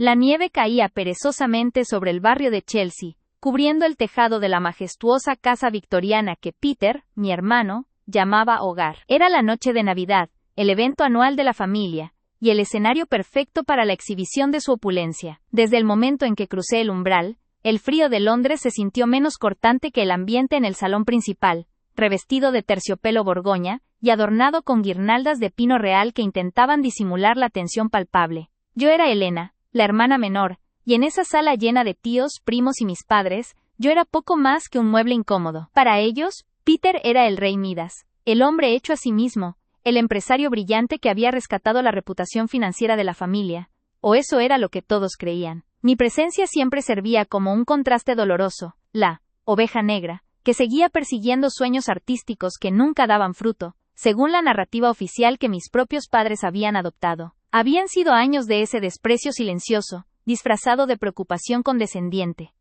La nieve caía perezosamente sobre el barrio de Chelsea, cubriendo el tejado de la majestuosa casa victoriana que Peter, mi hermano, llamaba hogar. Era la noche de Navidad, el evento anual de la familia, y el escenario perfecto para la exhibición de su opulencia. Desde el momento en que crucé el umbral, el frío de Londres se sintió menos cortante que el ambiente en el salón principal, revestido de terciopelo borgoña, y adornado con guirnaldas de pino real que intentaban disimular la tensión palpable. Yo era Elena, la hermana menor, y en esa sala llena de tíos, primos y mis padres, yo era poco más que un mueble incómodo. Para ellos, Peter era el rey Midas, el hombre hecho a sí mismo, el empresario brillante que había rescatado la reputación financiera de la familia, o eso era lo que todos creían. Mi presencia siempre servía como un contraste doloroso, la oveja negra, que seguía persiguiendo sueños artísticos que nunca daban fruto, según la narrativa oficial que mis propios padres habían adoptado. Habían sido años de ese desprecio silencioso, disfrazado de preocupación condescendiente.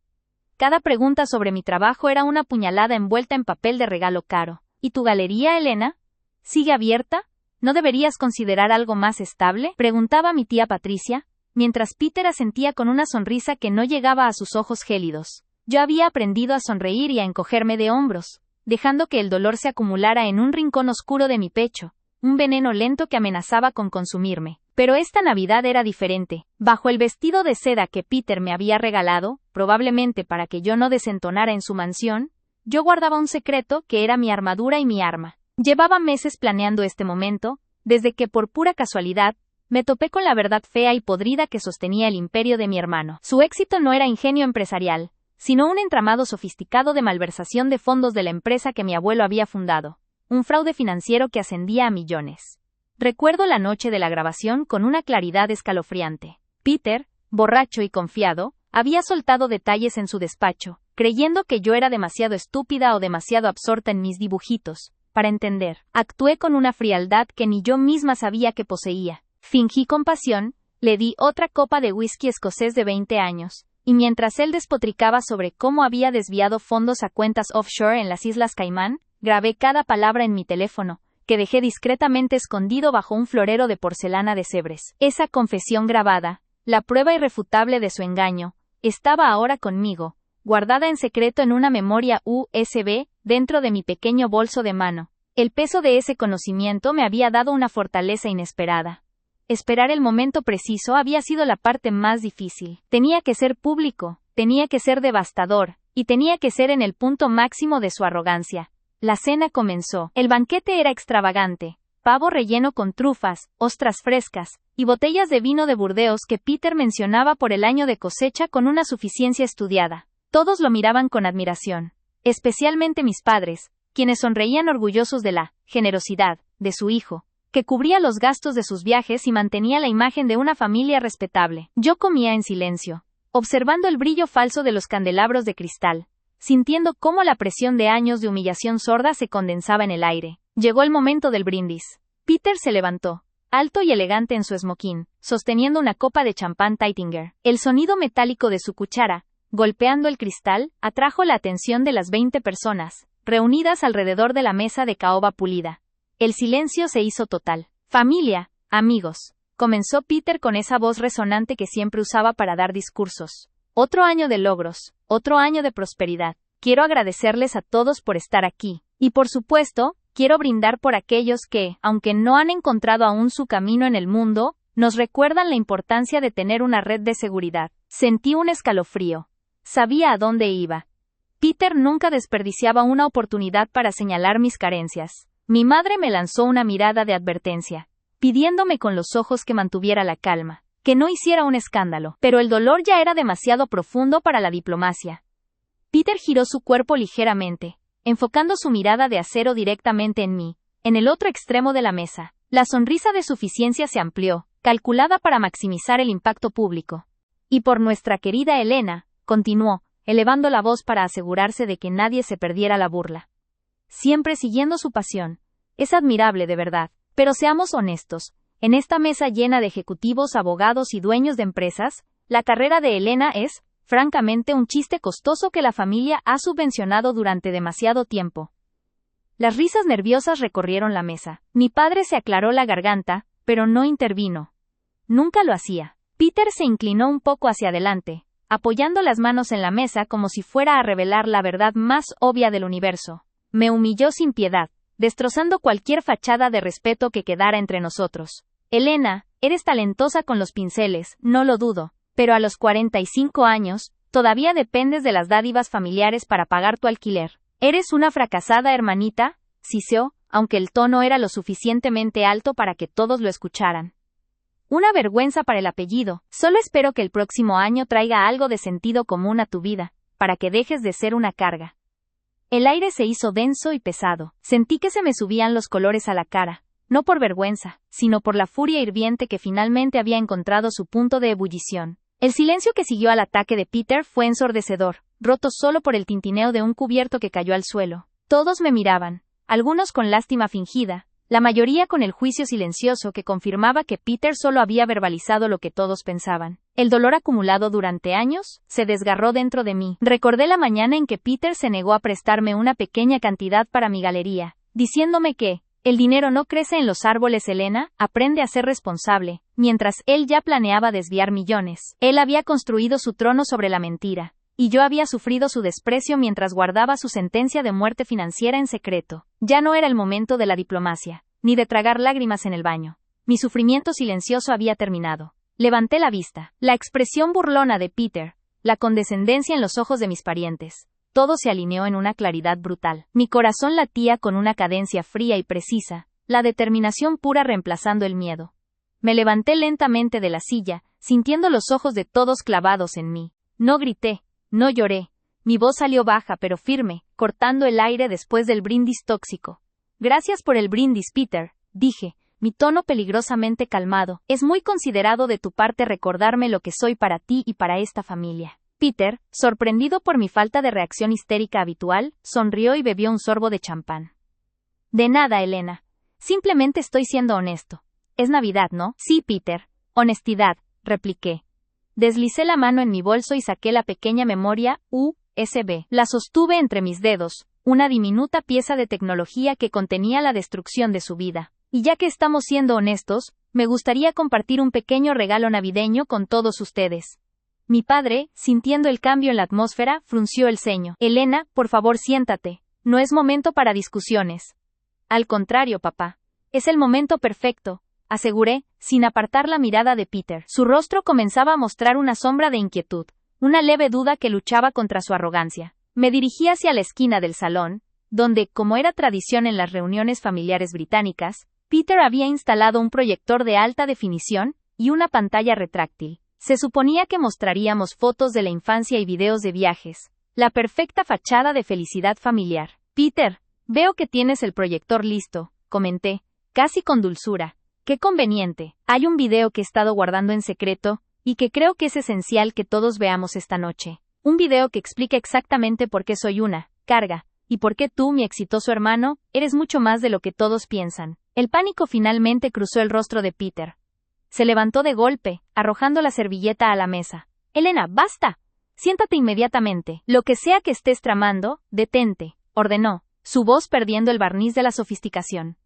Cada pregunta sobre mi trabajo era una puñalada envuelta en papel de regalo caro. ¿Y tu galería, Elena? ¿Sigue abierta? ¿No deberías considerar algo más estable?, preguntaba mi tía Patricia, mientras Peter asentía con una sonrisa que no llegaba a sus ojos gélidos. Yo había aprendido a sonreír y a encogerme de hombros, dejando que el dolor se acumulara en un rincón oscuro de mi pecho, un veneno lento que amenazaba con consumirme. Pero esta Navidad era diferente. Bajo el vestido de seda que Peter me había regalado, probablemente para que yo no desentonara en su mansión, yo guardaba un secreto que era mi armadura y mi arma. Llevaba meses planeando este momento, desde que por pura casualidad, me topé con la verdad fea y podrida que sostenía el imperio de mi hermano. Su éxito no era ingenio empresarial, sino un entramado sofisticado de malversación de fondos de la empresa que mi abuelo había fundado, un fraude financiero que ascendía a millones. Recuerdo la noche de la grabación con una claridad escalofriante. Peter, borracho y confiado, había soltado detalles en su despacho, creyendo que yo era demasiado estúpida o demasiado absorta en mis dibujitos para entender. Actué con una frialdad que ni yo misma sabía que poseía. Fingí compasión, le di otra copa de whisky escocés de 20 años, y mientras él despotricaba sobre cómo había desviado fondos a cuentas offshore en las Islas Caimán, grabé cada palabra en mi teléfono, que dejé discretamente escondido bajo un florero de porcelana de Sèvres. Esa confesión grabada, la prueba irrefutable de su engaño, estaba ahora conmigo, guardada en secreto en una memoria USB, dentro de mi pequeño bolso de mano. El peso de ese conocimiento me había dado una fortaleza inesperada. Esperar el momento preciso había sido la parte más difícil. Tenía que ser público, tenía que ser devastador, y tenía que ser en el punto máximo de su arrogancia. La cena comenzó. El banquete era extravagante. Pavo relleno con trufas, ostras frescas, y botellas de vino de Burdeos que Peter mencionaba por el año de cosecha con una suficiencia estudiada. Todos lo miraban con admiración. Especialmente mis padres, quienes sonreían orgullosos de la generosidad de su hijo, que cubría los gastos de sus viajes y mantenía la imagen de una familia respetable. Yo comía en silencio, observando el brillo falso de los candelabros de cristal, sintiendo cómo la presión de años de humillación sorda se condensaba en el aire. Llegó el momento del brindis. Peter se levantó, alto y elegante en su esmoquín, sosteniendo una copa de champán Taittinger. El sonido metálico de su cuchara, golpeando el cristal, atrajo la atención de las 20 personas, reunidas alrededor de la mesa de caoba pulida. El silencio se hizo total. Familia, amigos, comenzó Peter con esa voz resonante que siempre usaba para dar discursos. Otro año de logros, otro año de prosperidad. Quiero agradecerles a todos por estar aquí. Y por supuesto, quiero brindar por aquellos que, aunque no han encontrado aún su camino en el mundo, nos recuerdan la importancia de tener una red de seguridad. Sentí un escalofrío. Sabía a dónde iba. Peter nunca desperdiciaba una oportunidad para señalar mis carencias. Mi madre me lanzó una mirada de advertencia, pidiéndome con los ojos que mantuviera la calma, que no hiciera un escándalo, pero el dolor ya era demasiado profundo para la diplomacia. Peter giró su cuerpo ligeramente, enfocando su mirada de acero directamente en mí, en el otro extremo de la mesa. La sonrisa de suficiencia se amplió, calculada para maximizar el impacto público. Y por nuestra querida Elena, continuó, elevando la voz para asegurarse de que nadie se perdiera la burla. Siempre siguiendo su pasión. Es admirable de verdad, pero seamos honestos, en esta mesa llena de ejecutivos, abogados y dueños de empresas, la carrera de Elena es, francamente, un chiste costoso que la familia ha subvencionado durante demasiado tiempo. Las risas nerviosas recorrieron la mesa. Mi padre se aclaró la garganta, pero no intervino. Nunca lo hacía. Peter se inclinó un poco hacia adelante, apoyando las manos en la mesa como si fuera a revelar la verdad más obvia del universo. Me humilló sin piedad, destrozando cualquier fachada de respeto que quedara entre nosotros. Elena, eres talentosa con los pinceles, no lo dudo, pero a los 45 años, todavía dependes de las dádivas familiares para pagar tu alquiler. Eres una fracasada hermanita, siseó, aunque el tono era lo suficientemente alto para que todos lo escucharan. Una vergüenza para el apellido. Solo espero que el próximo año traiga algo de sentido común a tu vida, para que dejes de ser una carga. El aire se hizo denso y pesado. Sentí que se me subían los colores a la cara, no por vergüenza, sino por la furia hirviente que finalmente había encontrado su punto de ebullición. El silencio que siguió al ataque de Peter fue ensordecedor, roto solo por el tintineo de un cubierto que cayó al suelo. Todos me miraban, algunos con lástima fingida, la mayoría con el juicio silencioso que confirmaba que Peter solo había verbalizado lo que todos pensaban. El dolor acumulado durante años se desgarró dentro de mí. Recordé la mañana en que Peter se negó a prestarme una pequeña cantidad para mi galería, diciéndome que, el dinero no crece en los árboles, Elena, aprende a ser responsable. Mientras él ya planeaba desviar millones, él había construido su trono sobre la mentira, y yo había sufrido su desprecio mientras guardaba su sentencia de muerte financiera en secreto. Ya no era el momento de la diplomacia, ni de tragar lágrimas en el baño. Mi sufrimiento silencioso había terminado. Levanté la vista. La expresión burlona de Peter, la condescendencia en los ojos de mis parientes, todo se alineó en una claridad brutal. Mi corazón latía con una cadencia fría y precisa, la determinación pura reemplazando el miedo. Me levanté lentamente de la silla, sintiendo los ojos de todos clavados en mí. No grité, no lloré. Mi voz salió baja pero firme, cortando el aire después del brindis tóxico. Gracias por el brindis, Peter, dije, mi tono peligrosamente calmado. Es muy considerado de tu parte recordarme lo que soy para ti y para esta familia. Peter, sorprendido por mi falta de reacción histérica habitual, sonrió y bebió un sorbo de champán. De nada, Elena. Simplemente estoy siendo honesto. Es Navidad, ¿no? Sí, Peter. Honestidad, repliqué. Deslicé la mano en mi bolso y saqué la pequeña memoria USB. La sostuve entre mis dedos, una diminuta pieza de tecnología que contenía la destrucción de su vida. Y ya que estamos siendo honestos, me gustaría compartir un pequeño regalo navideño con todos ustedes. Mi padre, sintiendo el cambio en la atmósfera, frunció el ceño. Elena, por favor siéntate. No es momento para discusiones. Al contrario, papá. Es el momento perfecto, aseguré, sin apartar la mirada de Peter. Su rostro comenzaba a mostrar una sombra de inquietud, una leve duda que luchaba contra su arrogancia. Me dirigí hacia la esquina del salón, donde, como era tradición en las reuniones familiares británicas, Peter había instalado un proyector de alta definición y una pantalla retráctil. Se suponía que mostraríamos fotos de la infancia y videos de viajes, la perfecta fachada de felicidad familiar. Peter, veo que tienes el proyector listo, comenté, casi con dulzura. Qué conveniente. Hay un video que he estado guardando en secreto, y que creo que es esencial que todos veamos esta noche. Un video que explica exactamente por qué soy una carga, y por qué tú, mi exitoso hermano, eres mucho más de lo que todos piensan. El pánico finalmente cruzó el rostro de Peter. Se levantó de golpe, arrojando la servilleta a la mesa. Elena, basta. Siéntate inmediatamente. Lo que sea que estés tramando, detente, ordenó, su voz perdiendo el barniz de la sofisticación.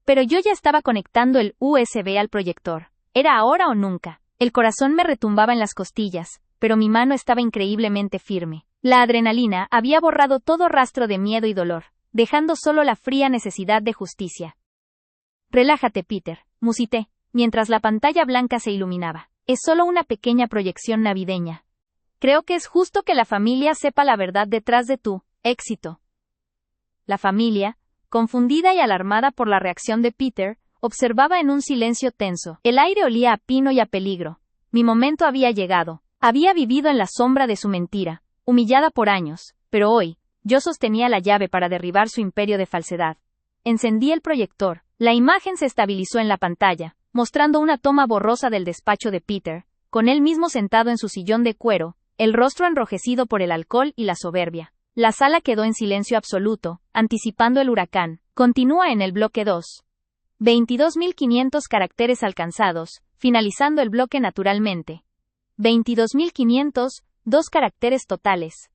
Pero yo ya estaba conectando el USB al proyector. Era ahora o nunca. El corazón me retumbaba en las costillas, pero mi mano estaba increíblemente firme. La adrenalina había borrado todo rastro de miedo y dolor, dejando solo la fría necesidad de justicia. Relájate, Peter, musité, mientras la pantalla blanca se iluminaba. Es solo una pequeña proyección navideña. Creo que es justo que la familia sepa la verdad detrás de tu éxito. La familia, confundida y alarmada por la reacción de Peter, observaba en un silencio tenso. El aire olía a pino y a peligro. Mi momento había llegado. Había vivido en la sombra de su mentira, humillada por años, pero hoy, yo sostenía la llave para derribar su imperio de falsedad. Encendí el proyector. La imagen se estabilizó en la pantalla, mostrando una toma borrosa del despacho de Peter, con él mismo sentado en su sillón de cuero, el rostro enrojecido por el alcohol y la soberbia. La sala quedó en silencio absoluto, anticipando el huracán. Continúa en el bloque 2. 22.500 caracteres alcanzados, finalizando el bloque naturalmente. 22.500, 2 caracteres totales.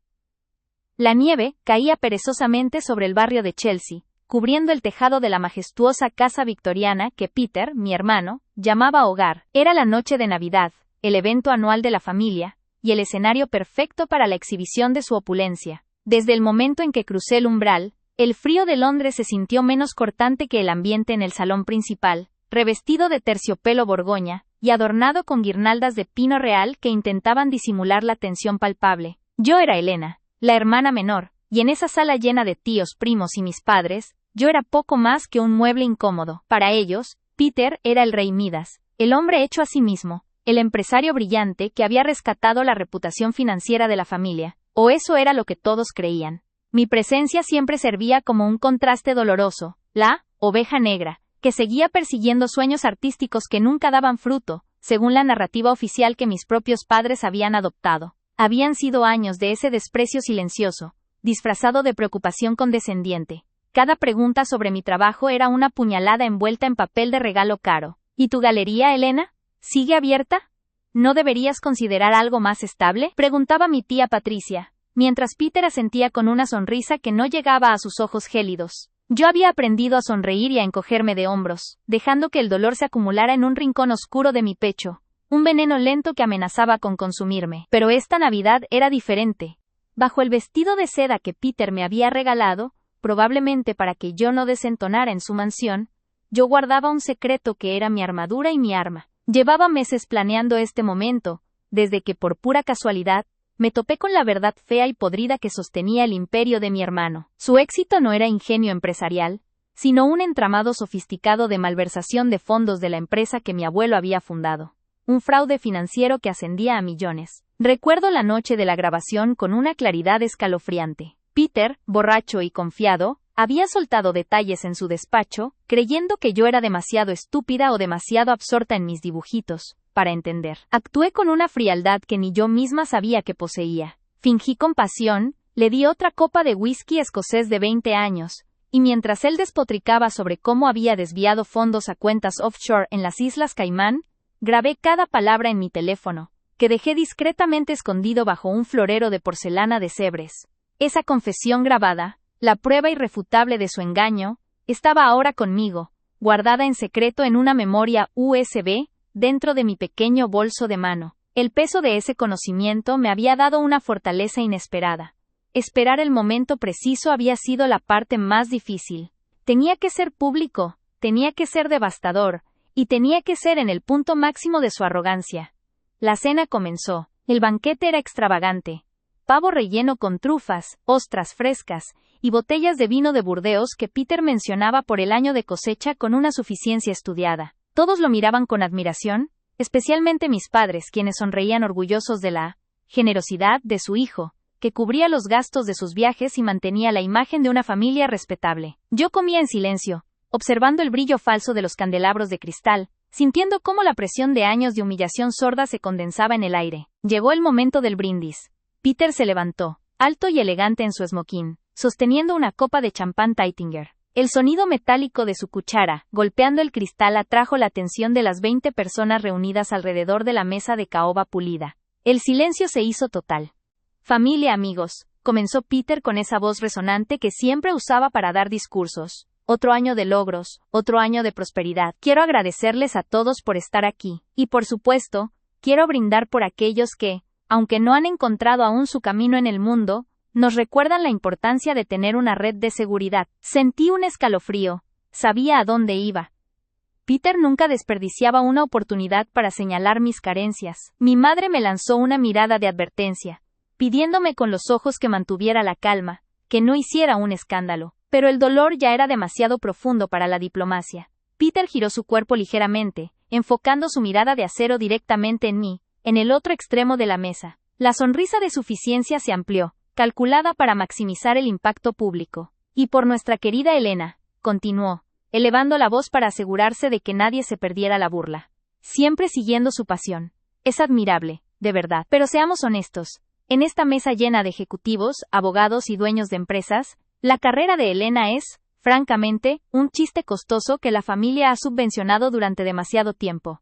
La nieve caía perezosamente sobre el barrio de Chelsea, cubriendo el tejado de la majestuosa casa victoriana que Peter, mi hermano, llamaba hogar. Era la noche de Navidad, el evento anual de la familia, y el escenario perfecto para la exhibición de su opulencia. Desde el momento en que crucé el umbral, el frío de Londres se sintió menos cortante que el ambiente en el salón principal, revestido de terciopelo borgoña, y adornado con guirnaldas de pino real que intentaban disimular la tensión palpable. Yo era Elena, la hermana menor, y en esa sala llena de tíos, primos y mis padres, yo era poco más que un mueble incómodo. Para ellos, Peter era el rey Midas, el hombre hecho a sí mismo, el empresario brillante que había rescatado la reputación financiera de la familia, o eso era lo que todos creían. Mi presencia siempre servía como un contraste doloroso, la oveja negra, que seguía persiguiendo sueños artísticos que nunca daban fruto, según la narrativa oficial que mis propios padres habían adoptado. Habían sido años de ese desprecio silencioso, disfrazado de preocupación condescendiente. Cada pregunta sobre mi trabajo era una puñalada envuelta en papel de regalo caro. ¿Y tu galería, Elena? ¿Sigue abierta? ¿No deberías considerar algo más estable?, preguntaba mi tía Patricia, mientras Peter asentía con una sonrisa que no llegaba a sus ojos gélidos. Yo había aprendido a sonreír y a encogerme de hombros, dejando que el dolor se acumulara en un rincón oscuro de mi pecho, un veneno lento que amenazaba con consumirme. Pero esta Navidad era diferente. Bajo el vestido de seda que Peter me había regalado, probablemente para que yo no desentonara en su mansión, yo guardaba un secreto que era mi armadura y mi arma. Llevaba meses planeando este momento, desde que por pura casualidad, me topé con la verdad fea y podrida que sostenía el imperio de mi hermano. Su éxito no era ingenio empresarial, sino un entramado sofisticado de malversación de fondos de la empresa que mi abuelo había fundado. Un fraude financiero que ascendía a millones. Recuerdo la noche de la grabación con una claridad escalofriante. Peter, borracho y confiado, había soltado detalles en su despacho, creyendo que yo era demasiado estúpida o demasiado absorta en mis dibujitos para entender. Actué con una frialdad que ni yo misma sabía que poseía. Fingí compasión, le di otra copa de whisky escocés de 20 años, y mientras él despotricaba sobre cómo había desviado fondos a cuentas offshore en las Islas Caimán, grabé cada palabra en mi teléfono, que dejé discretamente escondido bajo un florero de porcelana de Sèvres. Esa confesión grabada, la prueba irrefutable de su engaño, estaba ahora conmigo, guardada en secreto en una memoria USB, dentro de mi pequeño bolso de mano. El peso de ese conocimiento me había dado una fortaleza inesperada. Esperar el momento preciso había sido la parte más difícil. Tenía que ser público, tenía que ser devastador, y tenía que ser en el punto máximo de su arrogancia. La cena comenzó. El banquete era extravagante. Pavo relleno con trufas, ostras frescas, y botellas de vino de Burdeos que Peter mencionaba por el año de cosecha con una suficiencia estudiada. Todos lo miraban con admiración, especialmente mis padres, quienes sonreían orgullosos de la generosidad de su hijo, que cubría los gastos de sus viajes y mantenía la imagen de una familia respetable. Yo comía en silencio, observando el brillo falso de los candelabros de cristal, sintiendo cómo la presión de años de humillación sorda se condensaba en el aire. Llegó el momento del brindis. Peter se levantó, alto y elegante en su esmoquín, sosteniendo una copa de champán Taittinger. El sonido metálico de su cuchara, golpeando el cristal, atrajo la atención de las 20 personas reunidas alrededor de la mesa de caoba pulida. El silencio se hizo total. Familia, amigos, comenzó Peter con esa voz resonante que siempre usaba para dar discursos. Otro año de logros, otro año de prosperidad. Quiero agradecerles a todos por estar aquí, y por supuesto, quiero brindar por aquellos que, aunque no han encontrado aún su camino en el mundo, nos recuerdan la importancia de tener una red de seguridad. Sentí un escalofrío. Sabía a dónde iba. Peter nunca desperdiciaba una oportunidad para señalar mis carencias. Mi madre me lanzó una mirada de advertencia, pidiéndome con los ojos que mantuviera la calma, que no hiciera un escándalo. Pero el dolor ya era demasiado profundo para la diplomacia. Peter giró su cuerpo ligeramente, enfocando su mirada de acero directamente en mí, en el otro extremo de la mesa. La sonrisa de suficiencia se amplió, calculada para maximizar el impacto público. Y por nuestra querida Elena, continuó, elevando la voz para asegurarse de que nadie se perdiera la burla. Siempre siguiendo su pasión. Es admirable, de verdad. Pero seamos honestos, en esta mesa llena de ejecutivos, abogados y dueños de empresas, la carrera de Elena es, francamente, un chiste costoso que la familia ha subvencionado durante demasiado tiempo.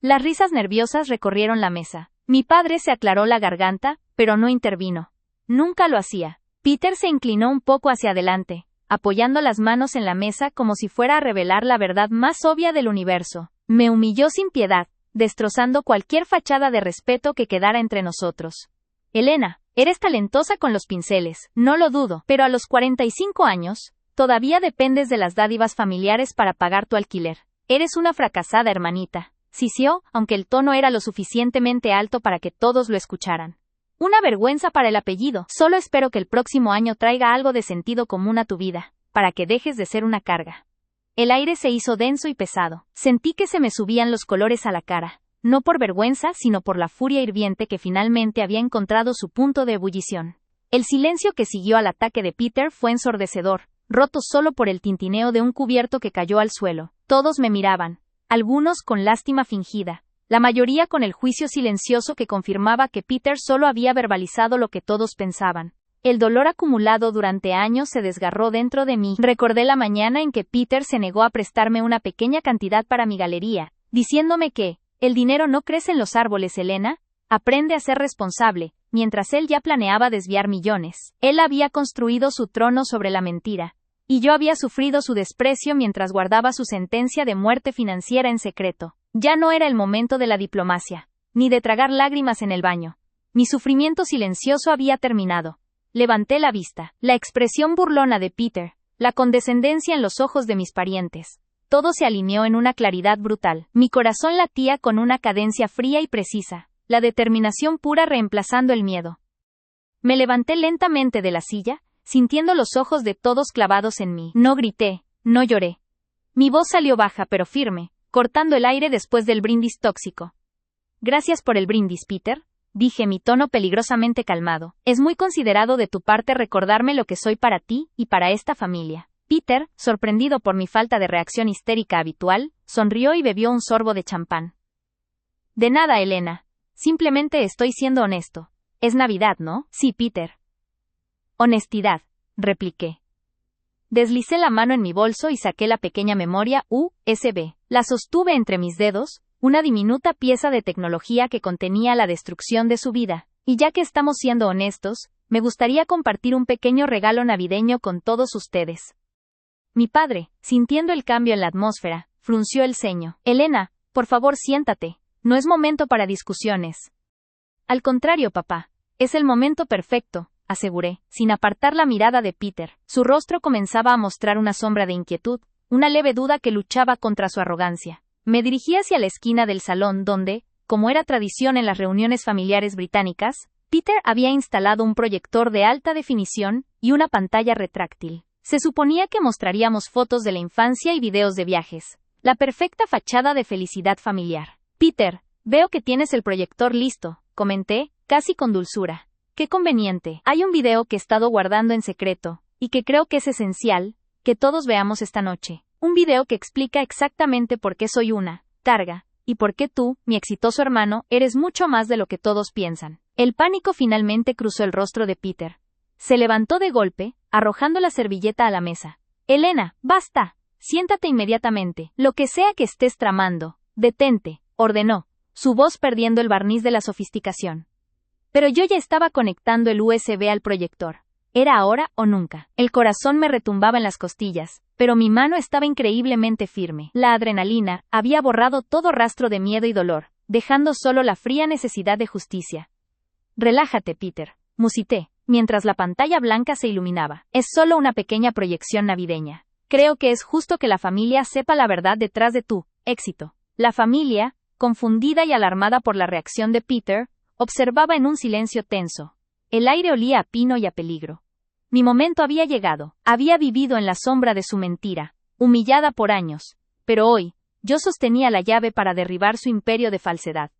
Las risas nerviosas recorrieron la mesa. Mi padre se aclaró la garganta, pero no intervino. Nunca lo hacía. Peter se inclinó un poco hacia adelante, apoyando las manos en la mesa como si fuera a revelar la verdad más obvia del universo. Me humilló sin piedad, destrozando cualquier fachada de respeto que quedara entre nosotros. Elena, eres talentosa con los pinceles, no lo dudo, pero a los 45 años, todavía dependes de las dádivas familiares para pagar tu alquiler. Eres una fracasada, hermanita. Sisió, aunque el tono era lo suficientemente alto para que todos lo escucharan. Una vergüenza para el apellido. Solo espero que el próximo año traiga algo de sentido común a tu vida, para que dejes de ser una carga. El aire se hizo denso y pesado. Sentí que se me subían los colores a la cara, no por vergüenza, sino por la furia hirviente que finalmente había encontrado su punto de ebullición. El silencio que siguió al ataque de Peter fue ensordecedor, roto solo por el tintineo de un cubierto que cayó al suelo. Todos me miraban, algunos con lástima fingida, la mayoría con el juicio silencioso que confirmaba que Peter solo había verbalizado lo que todos pensaban. El dolor acumulado durante años se desgarró dentro de mí. Recordé la mañana en que Peter se negó a prestarme una pequeña cantidad para mi galería, diciéndome que, el dinero no crece en los árboles, Elena, aprende a ser responsable, mientras él ya planeaba desviar millones. Él había construido su trono sobre la mentira, y yo había sufrido su desprecio mientras guardaba su sentencia de muerte financiera en secreto. Ya no era el momento de la diplomacia, ni de tragar lágrimas en el baño. Mi sufrimiento silencioso había terminado. Levanté la vista. La expresión burlona de Peter, la condescendencia en los ojos de mis parientes. Todo se alineó en una claridad brutal. Mi corazón latía con una cadencia fría y precisa, la determinación pura reemplazando el miedo. Me levanté lentamente de la silla, sintiendo los ojos de todos clavados en mí. No grité, no lloré. Mi voz salió baja pero firme, cortando el aire después del brindis tóxico. Gracias por el brindis, Peter, dije, mi tono peligrosamente calmado. Es muy considerado de tu parte recordarme lo que soy para ti y para esta familia. Peter, sorprendido por mi falta de reacción histérica habitual, sonrió y bebió un sorbo de champán. De nada, Elena. Simplemente estoy siendo honesto. Es Navidad, ¿no? Sí, Peter. Honestidad, repliqué. Deslicé la mano en mi bolso y saqué la pequeña memoria USB. La sostuve entre mis dedos, una diminuta pieza de tecnología que contenía la destrucción de su vida. Y ya que estamos siendo honestos, me gustaría compartir un pequeño regalo navideño con todos ustedes. Mi padre, sintiendo el cambio en la atmósfera, frunció el ceño. Elena, por favor siéntate. No es momento para discusiones. Al contrario, papá. Es el momento perfecto, aseguré, sin apartar la mirada de Peter. Su rostro comenzaba a mostrar una sombra de inquietud, una leve duda que luchaba contra su arrogancia. Me dirigí hacia la esquina del salón donde, como era tradición en las reuniones familiares británicas, Peter había instalado un proyector de alta definición y una pantalla retráctil. Se suponía que mostraríamos fotos de la infancia y videos de viajes. La perfecta fachada de felicidad familiar. Peter, veo que tienes el proyector listo, comenté, casi con dulzura. Qué conveniente. Hay un video que he estado guardando en secreto, y que creo que es esencial que todos veamos esta noche. Un video que explica exactamente por qué soy una carga, y por qué tú, mi exitoso hermano, eres mucho más de lo que todos piensan. El pánico finalmente cruzó el rostro de Peter. Se levantó de golpe, arrojando la servilleta a la mesa. Elena, basta. Siéntate inmediatamente. Lo que sea que estés tramando, detente, ordenó, su voz perdiendo el barniz de la sofisticación. Pero yo ya estaba conectando el USB al proyector. Era ahora o nunca. El corazón me retumbaba en las costillas, pero mi mano estaba increíblemente firme. La adrenalina había borrado todo rastro de miedo y dolor, dejando solo la fría necesidad de justicia. Relájate, Peter, musité, mientras la pantalla blanca se iluminaba. Es solo una pequeña proyección navideña. Creo que es justo que la familia sepa la verdad detrás de tu éxito. La familia, confundida y alarmada por la reacción de Peter, observaba en un silencio tenso. El aire olía a pino y a peligro. Mi momento había llegado. Había vivido en la sombra de su mentira, humillada por años. Pero hoy, yo sostenía la llave para derribar su imperio de falsedad.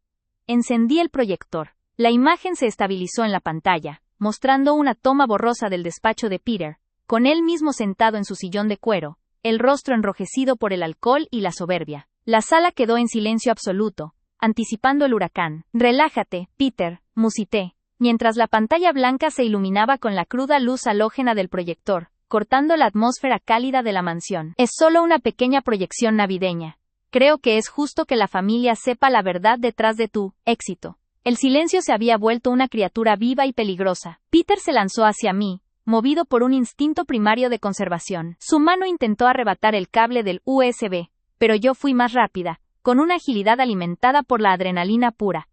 Encendí el proyector. La imagen se estabilizó en la pantalla, mostrando una toma borrosa del despacho de Peter, con él mismo sentado en su sillón de cuero, el rostro enrojecido por el alcohol y la soberbia. La sala quedó en silencio absoluto, anticipando el huracán. Relájate, Peter, musité, mientras la pantalla blanca se iluminaba con la cruda luz halógena del proyector, cortando la atmósfera cálida de la mansión. Es solo una pequeña proyección navideña. Creo que es justo que la familia sepa la verdad detrás de tu éxito. El silencio se había vuelto una criatura viva y peligrosa. Peter se lanzó hacia mí, movido por un instinto primario de conservación. Su mano intentó arrebatar el cable del USB, pero yo fui más rápida, con una agilidad alimentada por la adrenalina pura.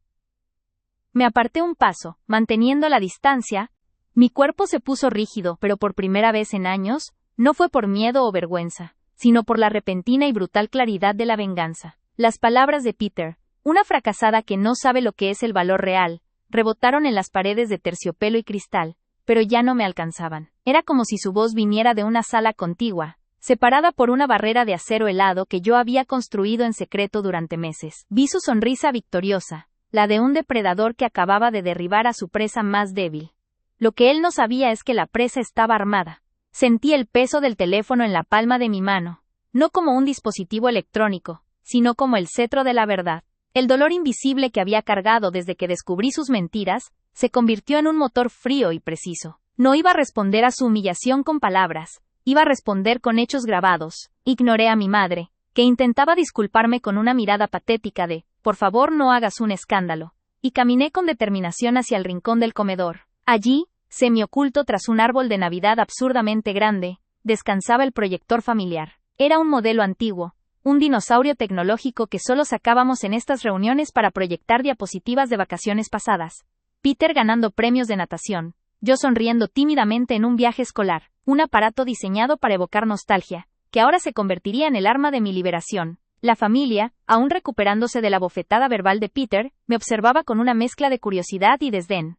Me aparté un paso, manteniendo la distancia. Mi cuerpo se puso rígido, pero por primera vez en años, no fue por miedo o vergüenza, sino por la repentina y brutal claridad de la venganza. Las palabras de Peter, una fracasada que no sabe lo que es el valor real, rebotaron en las paredes de terciopelo y cristal, pero ya no me alcanzaban. Era como si su voz viniera de una sala contigua, separada por una barrera de acero helado que yo había construido en secreto durante meses. Vi su sonrisa victoriosa, la de un depredador que acababa de derribar a su presa más débil. Lo que él no sabía es que la presa estaba armada. Sentí el peso del teléfono en la palma de mi mano, no como un dispositivo electrónico, sino como el cetro de la verdad. El dolor invisible que había cargado desde que descubrí sus mentiras, se convirtió en un motor frío y preciso. No iba a responder a su humillación con palabras, iba a responder con hechos grabados. Ignoré a mi madre, que intentaba disculparme con una mirada patética de, por favor no hagas un escándalo, y caminé con determinación hacia el rincón del comedor. Allí, semioculto tras un árbol de Navidad absurdamente grande, descansaba el proyector familiar. Era un modelo antiguo, un dinosaurio tecnológico que solo sacábamos en estas reuniones para proyectar diapositivas de vacaciones pasadas. Peter ganando premios de natación, yo sonriendo tímidamente en un viaje escolar, un aparato diseñado para evocar nostalgia, que ahora se convertiría en el arma de mi liberación. La familia, aún recuperándose de la bofetada verbal de Peter, me observaba con una mezcla de curiosidad y desdén.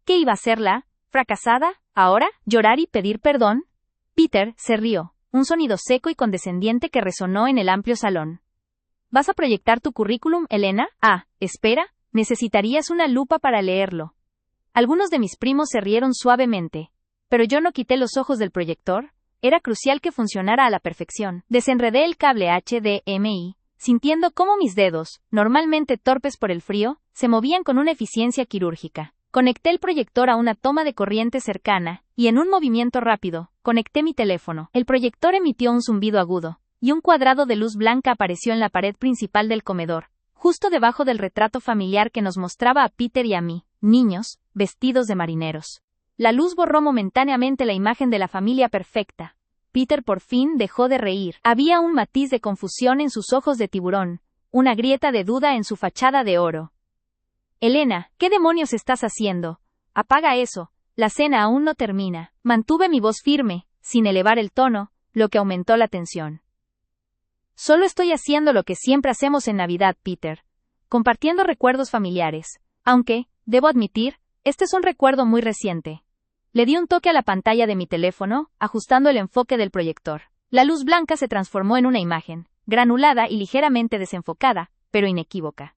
¿Qué iba a hacerla? ¿Fracasada? ¿Ahora? ¿Llorar y pedir perdón? Peter se rió, un sonido seco y condescendiente que resonó en el amplio salón. ¿Vas a proyectar tu currículum, Elena? Ah, espera, necesitarías una lupa para leerlo. Algunos de mis primos se rieron suavemente, pero yo no quité los ojos del proyector. Era crucial que funcionara a la perfección. Desenredé el cable HDMI, sintiendo cómo mis dedos, normalmente torpes por el frío, se movían con una eficiencia quirúrgica. Conecté el proyector a una toma de corriente cercana, y en un movimiento rápido, conecté mi teléfono. El proyector emitió un zumbido agudo, y un cuadrado de luz blanca apareció en la pared principal del comedor, justo debajo del retrato familiar que nos mostraba a Peter y a mí, niños, vestidos de marineros. La luz borró momentáneamente la imagen de la familia perfecta. Peter por fin dejó de reír. Había un matiz de confusión en sus ojos de tiburón, una grieta de duda en su fachada de oro. Elena, ¿qué demonios estás haciendo? Apaga eso, la cena aún no termina. Mantuve mi voz firme, sin elevar el tono, lo que aumentó la tensión. Solo estoy haciendo lo que siempre hacemos en Navidad, Peter. Compartiendo recuerdos familiares. Aunque, debo admitir, este es un recuerdo muy reciente. Le di un toque a la pantalla de mi teléfono, ajustando el enfoque del proyector. La luz blanca se transformó en una imagen, granulada y ligeramente desenfocada, pero inequívoca.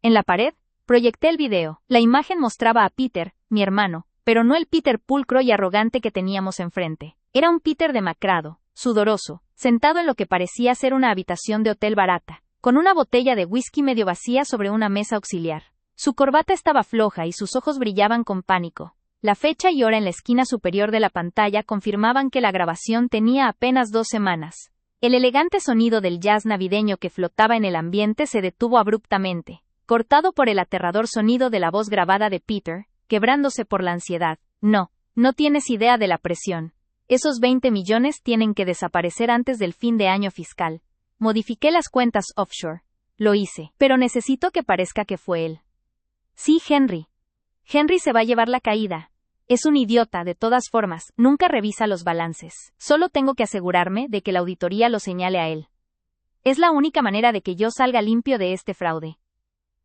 En la pared, proyecté el video. La imagen mostraba a Peter, mi hermano, pero no el Peter pulcro y arrogante que teníamos enfrente. Era un Peter demacrado, sudoroso, sentado en lo que parecía ser una habitación de hotel barata, con una botella de whisky medio vacía sobre una mesa auxiliar. Su corbata estaba floja y sus ojos brillaban con pánico. La fecha y hora en la esquina superior de la pantalla confirmaban que la grabación tenía apenas 2 semanas. El elegante sonido del jazz navideño que flotaba en el ambiente se detuvo abruptamente, cortado por el aterrador sonido de la voz grabada de Peter, quebrándose por la ansiedad. No tienes idea de la presión. Esos 20 millones tienen que desaparecer antes del fin de año fiscal. Modifiqué las cuentas offshore. Lo hice, pero necesito que parezca que fue él. Sí, Henry. Henry se va a llevar la caída. Es un idiota de todas formas, nunca revisa los balances. Solo tengo que asegurarme de que la auditoría lo señale a él. Es la única manera de que yo salga limpio de este fraude.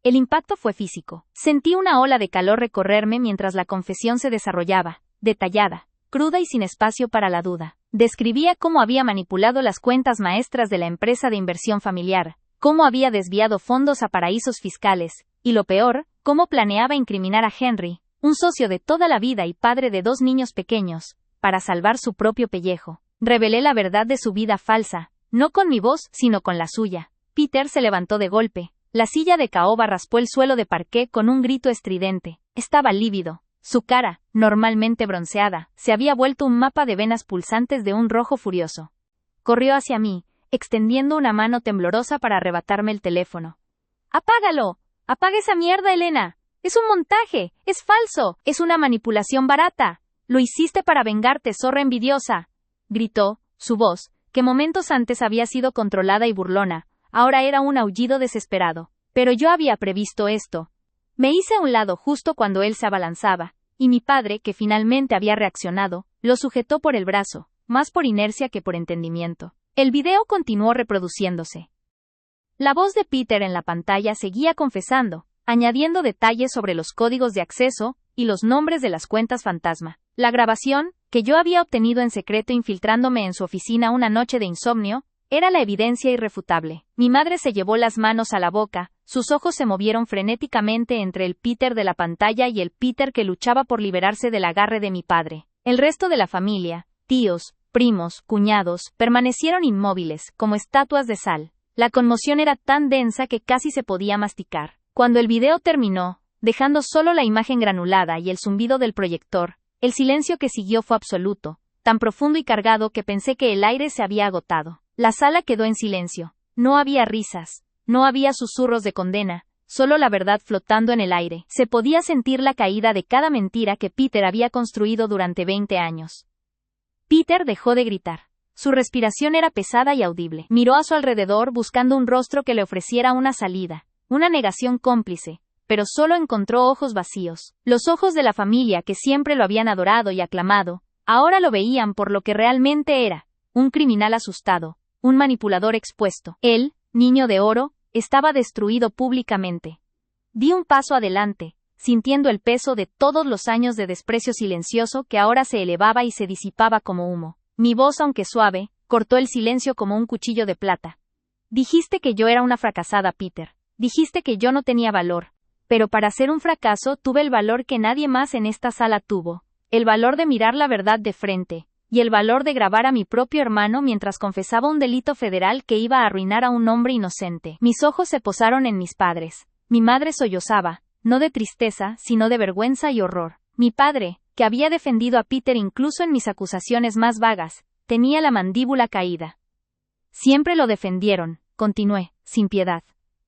El impacto fue físico. Sentí una ola de calor recorrerme mientras la confesión se desarrollaba, detallada, cruda y sin espacio para la duda. Describía cómo había manipulado las cuentas maestras de la empresa de inversión familiar, cómo había desviado fondos a paraísos fiscales, y lo peor, cómo planeaba incriminar a Henry, un socio de toda la vida y padre de 2 niños pequeños, para salvar su propio pellejo. Revelé la verdad de su vida falsa, no con mi voz, sino con la suya. Peter se levantó de golpe. La silla de caoba raspó el suelo de parqué con un grito estridente. Estaba lívido. Su cara, normalmente bronceada, se había vuelto un mapa de venas pulsantes de un rojo furioso. Corrió hacia mí, extendiendo una mano temblorosa para arrebatarme el teléfono. ¡Apágalo! ¡Apaga esa mierda, Elena! ¡Es un montaje! ¡Es falso! ¡Es una manipulación barata! ¡Lo hiciste para vengarte, zorra envidiosa!, gritó, su voz, que momentos antes había sido controlada y burlona, ahora era un aullido desesperado. Pero yo había previsto esto. Me hice a un lado justo cuando él se abalanzaba, y mi padre, que finalmente había reaccionado, lo sujetó por el brazo, más por inercia que por entendimiento. El video continuó reproduciéndose. La voz de Peter en la pantalla seguía confesando, añadiendo detalles sobre los códigos de acceso y los nombres de las cuentas fantasma. La grabación, que yo había obtenido en secreto infiltrándome en su oficina una noche de insomnio, era la evidencia irrefutable. Mi madre se llevó las manos a la boca, sus ojos se movieron frenéticamente entre el Peter de la pantalla y el Peter que luchaba por liberarse del agarre de mi padre. El resto de la familia, tíos, primos, cuñados, permanecieron inmóviles, como estatuas de sal. La conmoción era tan densa que casi se podía masticar. Cuando el video terminó, dejando solo la imagen granulada y el zumbido del proyector, el silencio que siguió fue absoluto, tan profundo y cargado que pensé que el aire se había agotado. La sala quedó en silencio. No había risas, no había susurros de condena, solo la verdad flotando en el aire. Se podía sentir la caída de cada mentira que Peter había construido durante 20 años. Peter dejó de gritar. Su respiración era pesada y audible. Miró a su alrededor buscando un rostro que le ofreciera una salida, una negación cómplice, pero solo encontró ojos vacíos. Los ojos de la familia que siempre lo habían adorado y aclamado, ahora lo veían por lo que realmente era, un criminal asustado, un manipulador expuesto. Él, niño de oro, estaba destruido públicamente. Di un paso adelante, sintiendo el peso de todos los años de desprecio silencioso que ahora se elevaba y se disipaba como humo. Mi voz, aunque suave, cortó el silencio como un cuchillo de plata. Dijiste que yo era una fracasada, Peter. Dijiste que yo no tenía valor. Pero para ser un fracaso tuve el valor que nadie más en esta sala tuvo. El valor de mirar la verdad de frente. Y el valor de grabar a mi propio hermano mientras confesaba un delito federal que iba a arruinar a un hombre inocente. Mis ojos se posaron en mis padres. Mi madre sollozaba, no de tristeza, sino de vergüenza y horror. Mi padre, que había defendido a Peter incluso en mis acusaciones más vagas, tenía la mandíbula caída. Siempre lo defendieron, continué, sin piedad.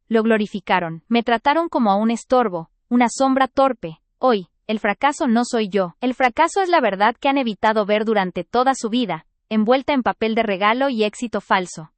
Lo glorificaron, me trataron como a un estorbo, una sombra torpe. Hoy, el fracaso no soy yo. El fracaso es la verdad que han evitado ver durante toda su vida, envuelta en papel de regalo y éxito falso.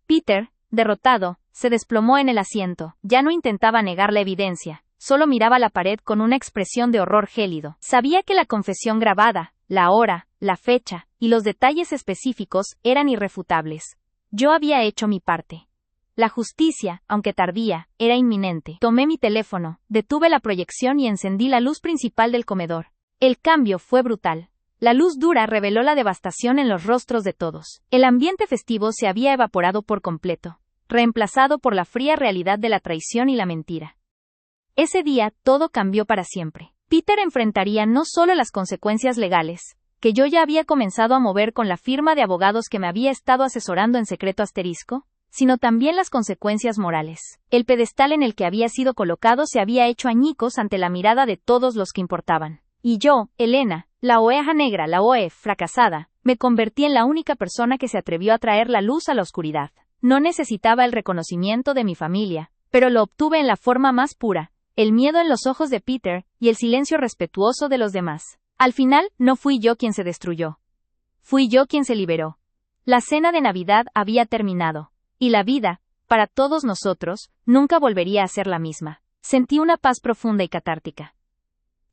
Peter, derrotado, se desplomó en el asiento. Ya no intentaba negar la evidencia. Solo miraba la pared con una expresión de horror gélido. Sabía que la confesión grabada, la hora, la fecha, y los detalles específicos eran irrefutables. Yo había hecho mi parte. La justicia, aunque tardía, era inminente. Tomé mi teléfono, detuve la proyección y encendí la luz principal del comedor. El cambio fue brutal. La luz dura reveló la devastación en los rostros de todos. El ambiente festivo se había evaporado por completo, reemplazado por la fría realidad de la traición y la mentira. Ese día, todo cambió para siempre. Peter enfrentaría no solo las consecuencias legales, que yo ya había comenzado a mover con la firma de abogados que me había estado asesorando en secreto asterisco, sino también las consecuencias morales. El pedestal en el que había sido colocado se había hecho añicos ante la mirada de todos los que importaban. Y yo, Elena, la oveja negra, la OE, fracasada, me convertí en la única persona que se atrevió a traer la luz a la oscuridad. No necesitaba el reconocimiento de mi familia, pero lo obtuve en la forma más pura, el miedo en los ojos de Peter y el silencio respetuoso de los demás. Al final, no fui yo quien se destruyó. Fui yo quien se liberó. La cena de Navidad había terminado. Y la vida, para todos nosotros, nunca volvería a ser la misma. Sentí una paz profunda y catártica.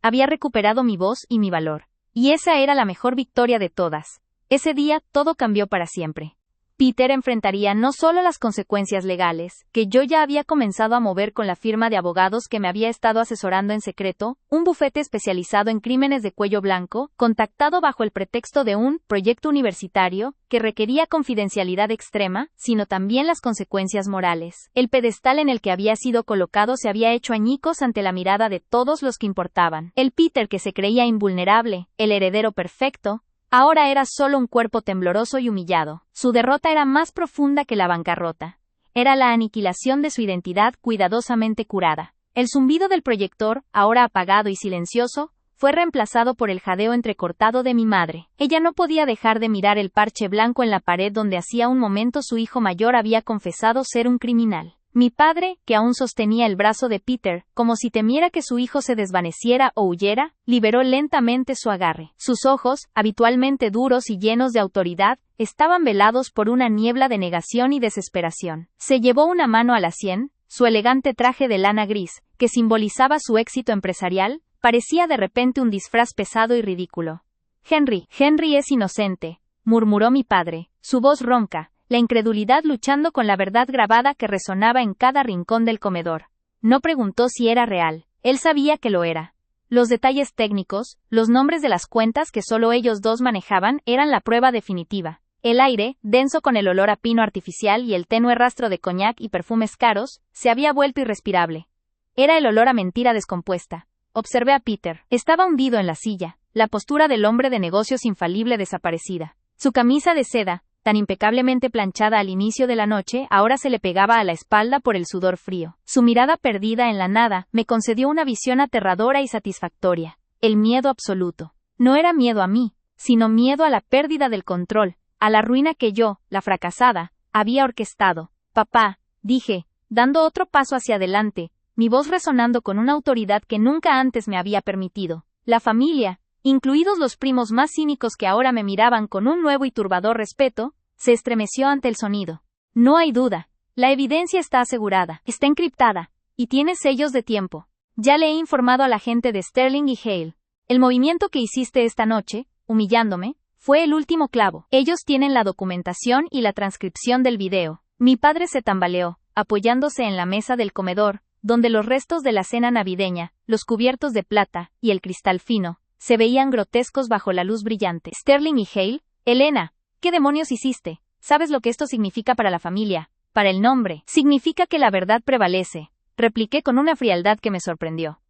Había recuperado mi voz y mi valor. Y esa era la mejor victoria de todas. Ese día, todo cambió para siempre. Peter enfrentaría no solo las consecuencias legales, que yo ya había comenzado a mover con la firma de abogados que me había estado asesorando en secreto, un bufete especializado en crímenes de cuello blanco, contactado bajo el pretexto de un proyecto universitario, que requería confidencialidad extrema, sino también las consecuencias morales. El pedestal en el que había sido colocado se había hecho añicos ante la mirada de todos los que importaban. El Peter que se creía invulnerable, el heredero perfecto, ahora era solo un cuerpo tembloroso y humillado. Su derrota era más profunda que la bancarrota. Era la aniquilación de su identidad cuidadosamente curada. El zumbido del proyector, ahora apagado y silencioso, fue reemplazado por el jadeo entrecortado de mi madre. Ella no podía dejar de mirar el parche blanco en la pared donde hacía un momento su hijo mayor había confesado ser un criminal. Mi padre, que aún sostenía el brazo de Peter, como si temiera que su hijo se desvaneciera o huyera, liberó lentamente su agarre. Sus ojos, habitualmente duros y llenos de autoridad, estaban velados por una niebla de negación y desesperación. Se llevó una mano a la sien, su elegante traje de lana gris, que simbolizaba su éxito empresarial, parecía de repente un disfraz pesado y ridículo. Henry es inocente, murmuró mi padre, su voz ronca, la incredulidad luchando con la verdad grabada que resonaba en cada rincón del comedor. No preguntó si era real, él sabía que lo era. Los detalles técnicos, los nombres de las cuentas que solo ellos dos manejaban, eran la prueba definitiva. El aire, denso con el olor a pino artificial y el tenue rastro de coñac y perfumes caros, se había vuelto irrespirable. Era el olor a mentira descompuesta. Observé a Peter. Estaba hundido en la silla, la postura del hombre de negocios infalible desaparecida. Su camisa de seda, tan impecablemente planchada al inicio de la noche, ahora se le pegaba a la espalda por el sudor frío. Su mirada perdida en la nada me concedió una visión aterradora y satisfactoria. El miedo absoluto. No era miedo a mí, sino miedo a la pérdida del control, a la ruina que yo, la fracasada, había orquestado. Papá, dije, dando otro paso hacia adelante, mi voz resonando con una autoridad que nunca antes me había permitido. La familia, incluidos los primos más cínicos que ahora me miraban con un nuevo y turbador respeto, se estremeció ante el sonido. No hay duda. La evidencia está asegurada, está encriptada, y tiene sellos de tiempo. Ya le he informado a la gente de Sterling y Hale. El movimiento que hiciste esta noche, humillándome, fue el último clavo. Ellos tienen la documentación y la transcripción del video. Mi padre se tambaleó, apoyándose en la mesa del comedor, donde los restos de la cena navideña, los cubiertos de plata, y el cristal fino, se veían grotescos bajo la luz brillante. Sterling y Hale, Elena, ¿qué demonios hiciste? ¿Sabes lo que esto significa para la familia? Para el nombre. Significa que la verdad prevalece, repliqué con una frialdad que me sorprendió.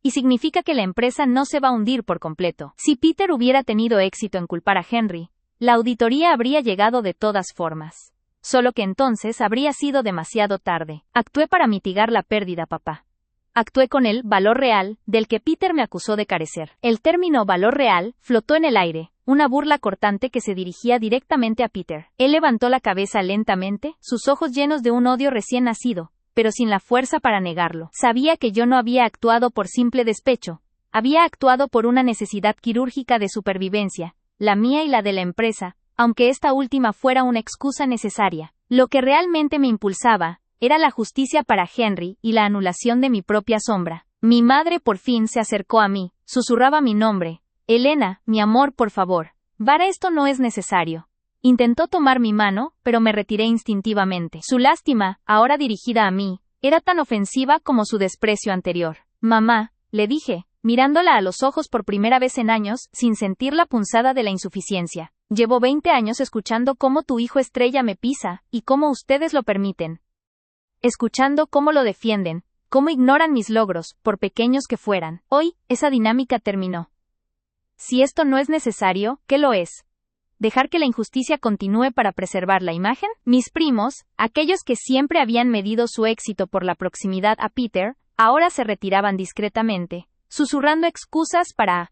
Y significa que la empresa no se va a hundir por completo. Si Peter hubiera tenido éxito en culpar a Henry, la auditoría habría llegado de todas formas. Solo que entonces habría sido demasiado tarde. Actué para mitigar la pérdida, papá. Actué con el valor real, del que Peter me acusó de carecer. El término valor real flotó en el aire, una burla cortante que se dirigía directamente a Peter. Él levantó la cabeza lentamente, sus ojos llenos de un odio recién nacido, pero sin la fuerza para negarlo. Sabía que yo no había actuado por simple despecho, había actuado por una necesidad quirúrgica de supervivencia, la mía y la de la empresa, aunque esta última fuera una excusa necesaria. Lo que realmente me impulsaba era la justicia para Henry y la anulación de mi propia sombra. Mi madre por fin se acercó a mí, susurraba mi nombre. Elena, mi amor, por favor. Para esto no es necesario. Intentó tomar mi mano, pero me retiré instintivamente. Su lástima, ahora dirigida a mí, era tan ofensiva como su desprecio anterior. Mamá, le dije, mirándola a los ojos por primera vez en años, sin sentir la punzada de la insuficiencia. Llevo 20 años escuchando cómo tu hijo estrella me pisa, y cómo ustedes lo permiten. Escuchando cómo lo defienden, cómo ignoran mis logros, por pequeños que fueran. Hoy, esa dinámica terminó. Si esto no es necesario, ¿qué lo es? ¿Dejar que la injusticia continúe para preservar la imagen? Mis primos, aquellos que siempre habían medido su éxito por la proximidad a Peter, ahora se retiraban discretamente, susurrando excusas para